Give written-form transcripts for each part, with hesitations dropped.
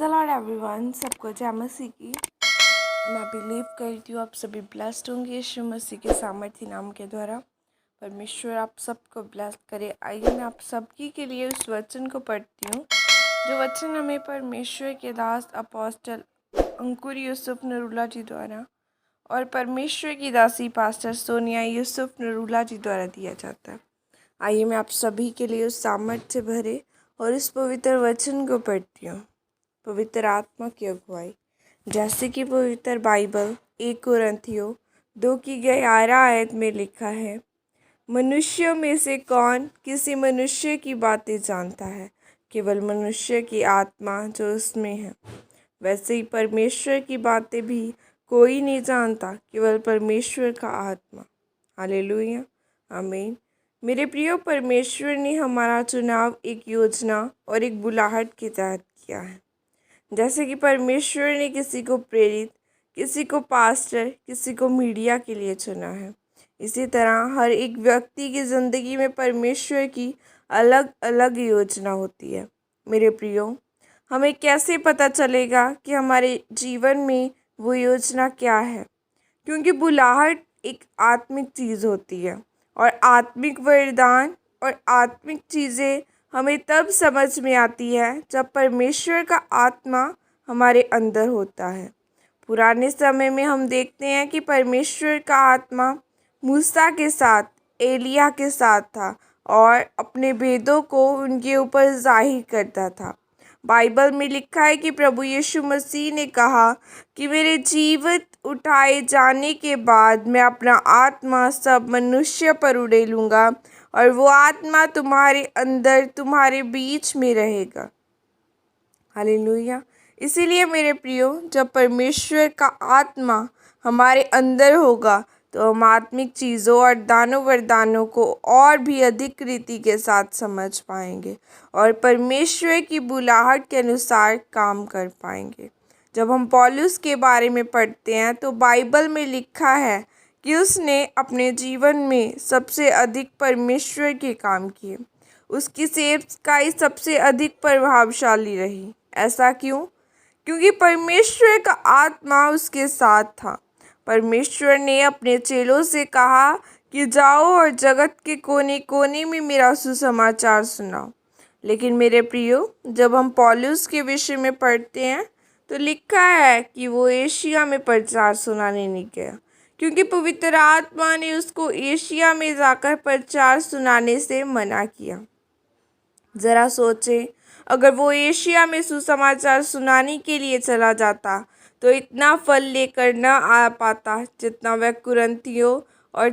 The Lord everyone. सबको जय मसीह की। मैं बिलीव करती हूँ आप सभी ब्लेस्ड होंगे यीशु मसीह के सामर्थ्य नाम के द्वारा। परमेश्वर आप सबको ब्लेस करे। आइए मैं आप सबकी के लिए उस वचन को पढ़ती हूँ जो वचन हमें परमेश्वर के दास अपोस्टल अंकुर यूसुफ नरूला जी द्वारा और परमेश्वर की दासी पास्टर सोनिया यूसुफ नरूला जी द्वारा दिया जाता है। आइए मैं आप सभी के लिए उस सामर्थ्य से भरे और इस पवित्र वचन को पढ़ती हूँ। पवित्र आत्मा की अगुवाई, जैसे कि पवित्र बाइबल 1 कोरिन्थियों 2 की 11 आयत में लिखा है, मनुष्यों में से कौन किसी मनुष्य की बातें जानता है? केवल मनुष्य की आत्मा जो उसमें है। वैसे ही परमेश्वर की बातें भी कोई नहीं जानता, केवल परमेश्वर का आत्मा। हालेलुया, आमीन। मेरे प्रियो, परमेश्वर ने हमारा चुनाव एक योजना और एक बुलाहट के तहत किया है। जैसे कि परमेश्वर ने किसी को प्रेरित, किसी को पास्टर, किसी को मीडिया के लिए चुना है, इसी तरह हर एक व्यक्ति की ज़िंदगी में परमेश्वर की अलग अलग योजना होती है। मेरे प्रियो, हमें कैसे पता चलेगा कि हमारे जीवन में वो योजना क्या है? क्योंकि बुलाहट एक आत्मिक चीज़ होती है और आत्मिक वरदान और आत्मिक चीज़ें हमें तब समझ में आती है जब परमेश्वर का आत्मा हमारे अंदर होता है। पुराने समय में हम देखते हैं कि परमेश्वर का आत्मा मूसा के साथ, एलिया के साथ था और अपने भेदों को उनके ऊपर जाहिर करता था। बाइबल में लिखा है कि प्रभु यीशु मसीह ने कहा कि मेरे जीवित उठाए जाने के बाद मैं अपना आत्मा सब मनुष्य पर उड़ेलूँगा और वो आत्मा तुम्हारे अंदर, तुम्हारे बीच में रहेगा। हालेलुया। इसीलिए मेरे प्रियो, जब परमेश्वर का आत्मा हमारे अंदर होगा तो हम आत्मिक चीज़ों और दानों वरदानों को और भी अधिक रीति के साथ समझ पाएंगे और परमेश्वर की बुलाहट के अनुसार काम कर पाएंगे। जब हम पौलुस के बारे में पढ़ते हैं तो बाइबल में लिखा है कि उसने अपने जीवन में सबसे अधिक परमेश्वर के काम किए। उसकी सेवकाई सबसे अधिक प्रभावशाली रही। ऐसा क्यों? क्योंकि परमेश्वर का आत्मा उसके साथ था। परमेश्वर ने अपने चेलों से कहा कि जाओ और जगत के कोने कोने में मेरा सुसमाचार सुनाओ। लेकिन मेरे प्रियो, जब हम पौलुस के विषय में पढ़ते हैं तो लिखा है कि वो एशिया में प्रचार सुनाने नहीं गया, क्योंकि पवित्र आत्मा ने उसको एशिया में जाकर प्रचार सुनाने से मना किया। ज़रा सोचें, अगर वो एशिया में सुसमाचार सुनाने के लिए चला जाता तो इतना फल लेकर न आ पाता जितना वह कुरिन्थियों और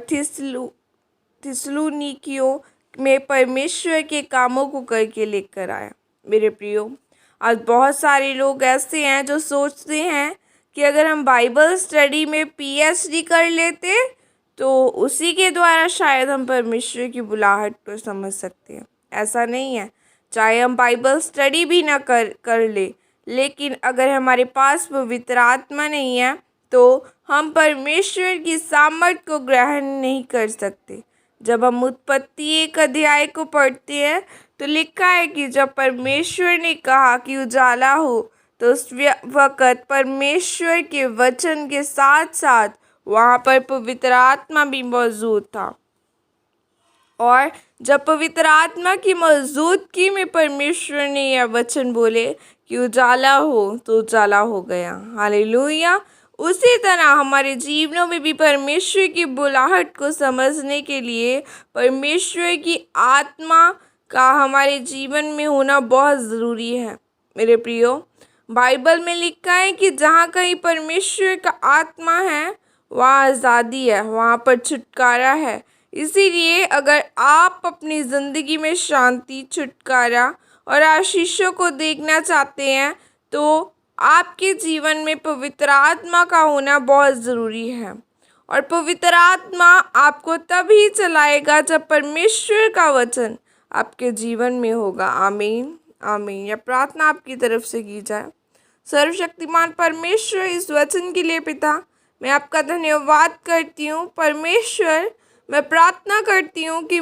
थिस्सलुनीकियों में परमेश्वर के कामों को करके लेकर आया। मेरे प्रियो, आज बहुत सारे लोग ऐसे हैं जो सोचते हैं कि अगर हम बाइबल स्टडी में PhD कर लेते तो उसी के द्वारा शायद हम परमेश्वर की बुलाहट को समझ सकते हैं। ऐसा नहीं है। चाहे हम बाइबल स्टडी भी ना कर ले, लेकिन अगर हमारे पास पवित्र आत्मा नहीं है तो हम परमेश्वर की सामर्थ को ग्रहण नहीं कर सकते। जब हम उत्पत्ति 1 अध्याय को पढ़ते हैं तो लिखा है कि जब परमेश्वर ने कहा कि उजाला हो तो उस वक़्त परमेश्वर के वचन के साथ साथ वहाँ पर पवित्र आत्मा भी मौजूद था। और जब पवित्र आत्मा की मौजूदगी में परमेश्वर ने यह वचन बोले कि उजाला हो तो उजाला हो गया। हालेलुया। उसी तरह हमारे जीवनों में भी परमेश्वर की बुलाहट को समझने के लिए परमेश्वर की आत्मा का हमारे जीवन में होना बहुत ज़रूरी है। मेरे प्रियो, बाइबल में लिखा है कि जहाँ कहीं परमेश्वर का आत्मा है वहाँ आज़ादी है, वहाँ पर छुटकारा है। इसीलिए अगर आप अपनी ज़िंदगी में शांति, छुटकारा और आशीषों को देखना चाहते हैं तो आपके जीवन में पवित्र आत्मा का होना बहुत ज़रूरी है। और पवित्र आत्मा आपको तभी चलाएगा जब परमेश्वर का वचन आपके जीवन में होगा। आमीन, आमीन। यह प्रार्थना आपकी तरफ से की जाए। सर्वशक्तिमान परमेश्वर, इस वचन के लिए पिता, मैं आपका धन्यवाद करती हूँ। परमेश्वर, मैं प्रार्थना करती हूँ कि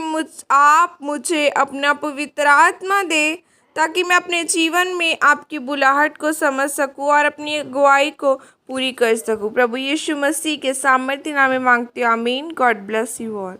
आप मुझे अपना पवित्र आत्मा दे ताकि मैं अपने जीवन में आपकी बुलाहट को समझ सकूं और अपनी अगुवाई को पूरी कर सकूं। प्रभु यीशु मसीह के सामर्थ्य नाम में मांगती हूँ, आमीन। God bless you all.